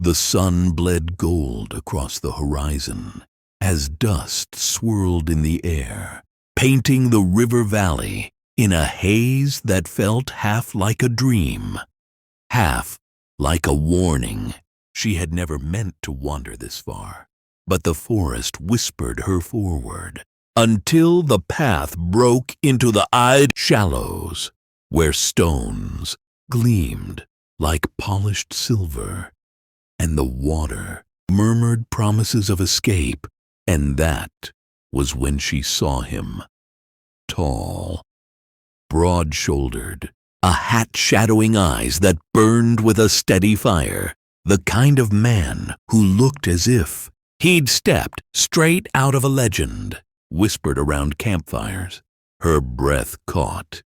The sun bled gold across the horizon as dust swirled in the air, painting the river valley in a haze that felt half like a dream, half like a warning. She had never meant to wander this far, but the forest whispered her forward until the path broke into the eyed shallows, where stones gleamed like polished silver, and the water murmured promises of escape. And that was when she saw him. Tall, broad-shouldered, a hat shadowing eyes that burned with a steady fire, the kind of man who looked as if he'd stepped straight out of a legend, whispered around campfires. Her breath caught,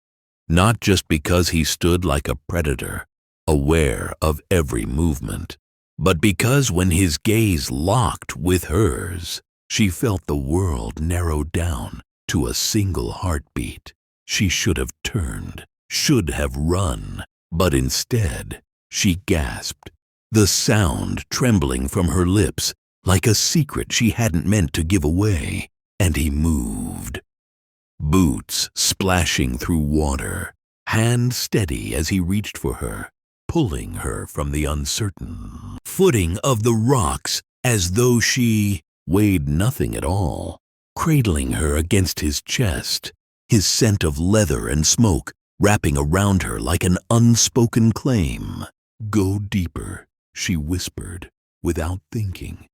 not just because he stood like a predator, aware of every movement, but because when his gaze locked with hers, she felt the world narrowed down to a single heartbeat. She should have turned, should have run, but instead she gasped, the sound trembling from her lips like a secret she hadn't meant to give away, and he moved. Boots splashing through water, hand steady as he reached for her, pulling her from the uncertain footing of the rocks as though she weighed nothing at all, cradling her against his chest, his scent of leather and smoke wrapping around her like an unspoken claim. "Go deeper," she whispered, without thinking,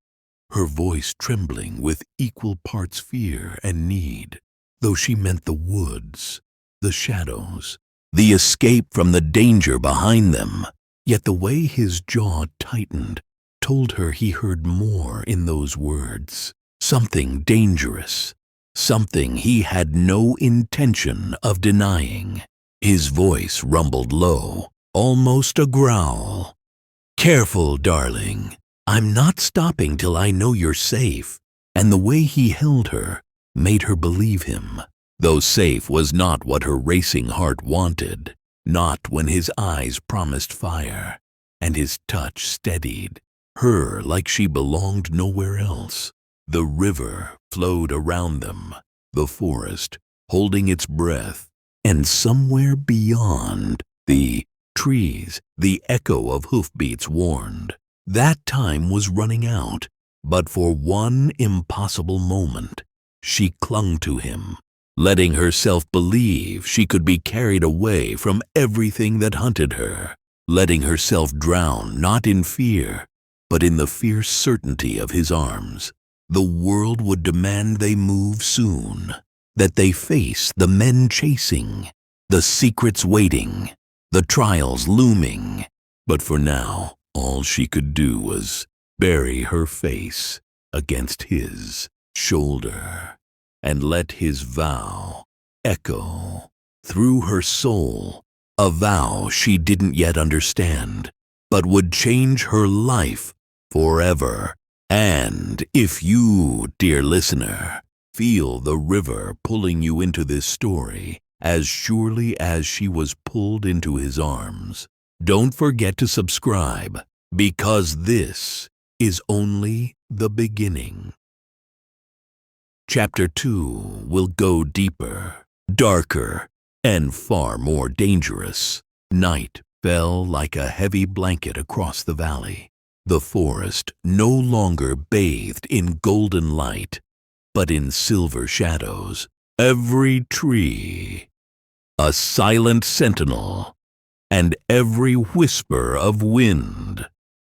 her voice trembling with equal parts fear and need, though she meant the woods, the shadows, the escape from the danger behind them. Yet the way his jaw tightened told her he heard more in those words, something dangerous, something he had no intention of denying. His voice rumbled low, almost a growl. "Careful, darling. I'm not stopping till I know you're safe." And the way he held her made her believe him, though safe was not what her racing heart wanted, not when his eyes promised fire, and his touch steadied her like she belonged nowhere else. The river flowed around them, the forest holding its breath, and somewhere beyond, the trees, the echo of hoofbeats warned. That time was running out, but for one impossible moment, she clung to him, letting herself believe she could be carried away from everything that hunted her, letting herself drown not in fear, but in the fierce certainty of his arms. The world would demand they move soon, that they face the men chasing, the secrets waiting, the trials looming. But for now, all she could do was bury her face against his shoulder and let his vow echo through her soul, a vow she didn't yet understand, but would change her life forever. And if you, dear listener, feel the river pulling you into this story as surely as she was pulled into his arms, don't forget to subscribe, because this is only the beginning. Chapter 2 will go deeper, darker, and far more dangerous. Night fell like a heavy blanket across the valley. The forest no longer bathed in golden light, but in silver shadows. Every tree a silent sentinel, and every whisper of wind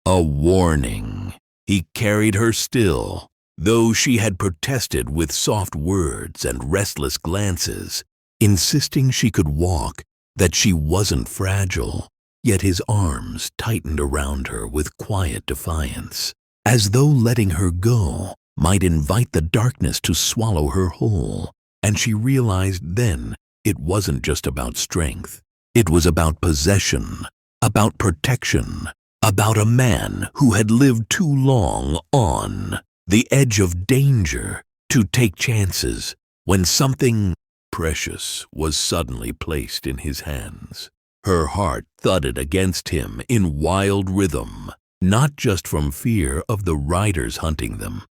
a warning. He carried her still, though she had protested with soft words and restless glances, insisting she could walk, that she wasn't fragile. Yet his arms tightened around her with quiet defiance, as though letting her go might invite the darkness to swallow her whole. And she realized then it wasn't just about strength. It was about possession, about protection, about a man who had lived too long on the edge of danger to take chances when something precious was suddenly placed in his hands. Her heart thudded against him in wild rhythm, not just from fear of the riders hunting them,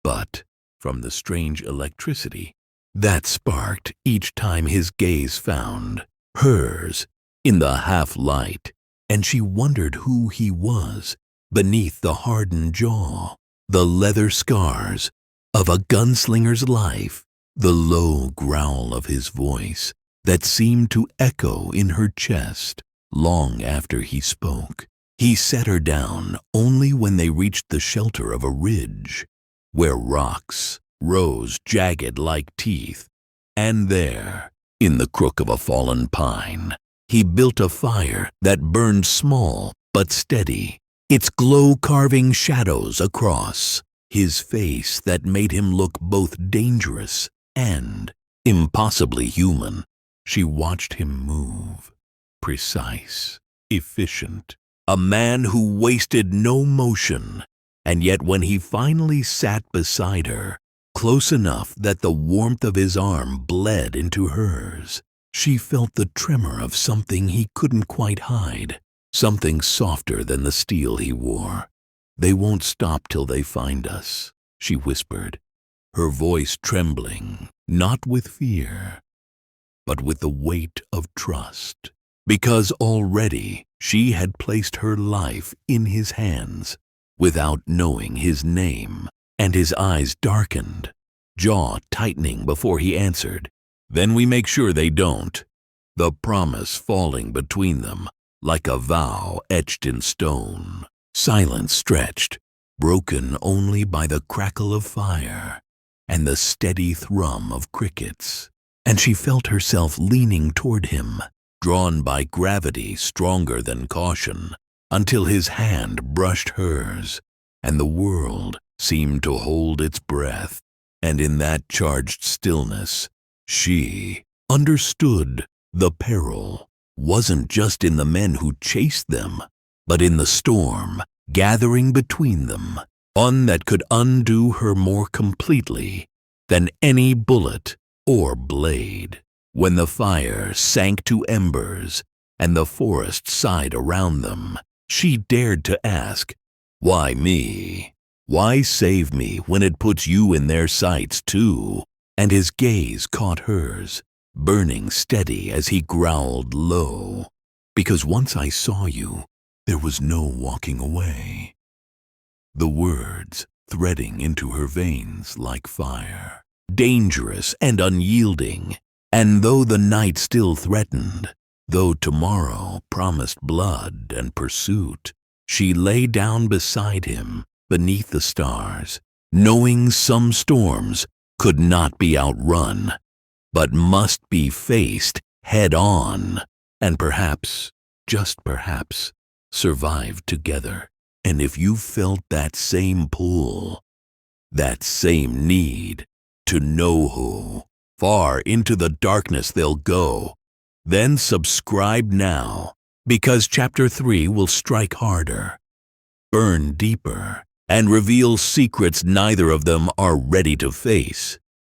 but from the strange electricity that sparked each time his gaze found hers in the half-light, and she wondered who he was beneath the hardened jaw, the leather scars of a gunslinger's life, the low growl of his voice that seemed to echo in her chest long after he spoke. He set her down only when they reached the shelter of a ridge, where rocks rose jagged like teeth, and there, in the crook of a fallen pine, he built a fire that burned small but steady, its glow carving shadows across his face that made him look both dangerous and impossibly human. She watched him move, precise, efficient, a man who wasted no motion, and yet when he finally sat beside her, close enough that the warmth of his arm bled into hers, she felt the tremor of something he couldn't quite hide, something softer than the steel he wore. "They won't stop till they find us," she whispered, her voice trembling, not with fear, but with the weight of trust, because already she had placed her life in his hands without knowing his name, and his eyes darkened, jaw tightening before he answered, "Then we make sure they don't," the promise falling between them like a vow etched in stone. Silence stretched, broken only by the crackle of fire and the steady thrum of crickets, and she felt herself leaning toward him, drawn by gravity stronger than caution, until his hand brushed hers, and the world seemed to hold its breath. And in that charged stillness, she understood the peril wasn't just in the men who chased them, but in the storm gathering between them, one that could undo her more completely than any bullet or blade. When the fire sank to embers and the forest sighed around them, she dared to ask, "Why me? Why save me when it puts you in their sights too?" And his gaze caught hers, burning steady as he growled low, "Because once I saw you, there was no walking away." The words threading into her veins like fire, dangerous and unyielding, and though the night still threatened, though tomorrow promised blood and pursuit, she lay down beside him beneath the stars, knowing some storms could not be outrun, but must be faced head-on, and perhaps, just perhaps, survived together. And if you felt that same pull, that same need to know who, far into the darkness they'll go, then subscribe now, because Chapter 3 will strike harder, burn deeper, and reveal secrets neither of them are ready to face.